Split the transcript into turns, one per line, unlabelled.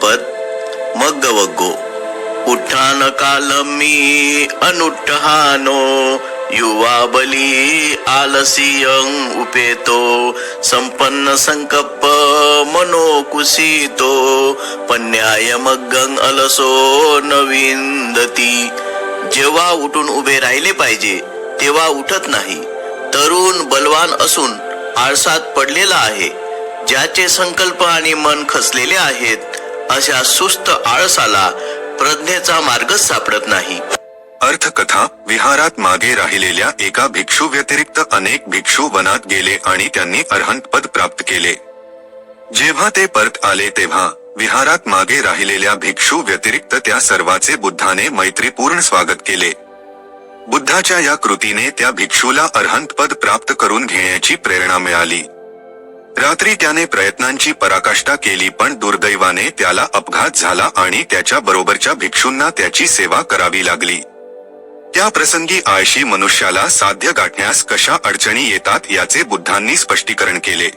पद मग्ग वग्गो उठ्ठान कालमी अनुठ्ठानो युवा बली आलसियं उपेतो संपन्न संकप्प मनो कुसितो पन्याय मग्गं अलसो नविंदती. जेव्हा उठून उभे राहिले पाहिजे तेव्हा उठत नाही. तरुण बलवान असून आळसात पडलेला आहे. ज्याचे संकल्प आणि मन खचलेले आहेत अशा सुस्त आळसाला प्रज्ञेचा मार्गच सापडत नाही.
अर्थकथा. विहारात मागे राहिलेल्या एका भिक्षू व्यतिरिक्त अनेक भिक्षू वनात गेले आणि त्यांनी अरहंत पद प्राप्त केले. जेव्हा ते परत आले तेव्हा विहारात मागे राहिलेल्या भिक्षू व्यतिरिक्त त्या सर्वाचे बुद्धाने मैत्रीपूर्ण स्वागत केले. बुद्धाच्या या कृतीने त्या भिक्षूला अरहंत पद प्राप्त करून घेण्याची प्रेरणा मिळाली. रात्री त्याने प्रयत्नांची पराकाष्ठा केली पण दुर्दैवाने त्याला अपघात झाला आणि त्याच्या बरोबरच्या भिक्षूंना त्याची सेवा करावी लागली. त्या प्रसंगी आळशी मनुष्याला साध्य गाठण्यास कशा अडचणी येतात याचे बुद्धांनी स्पष्टीकरण केले.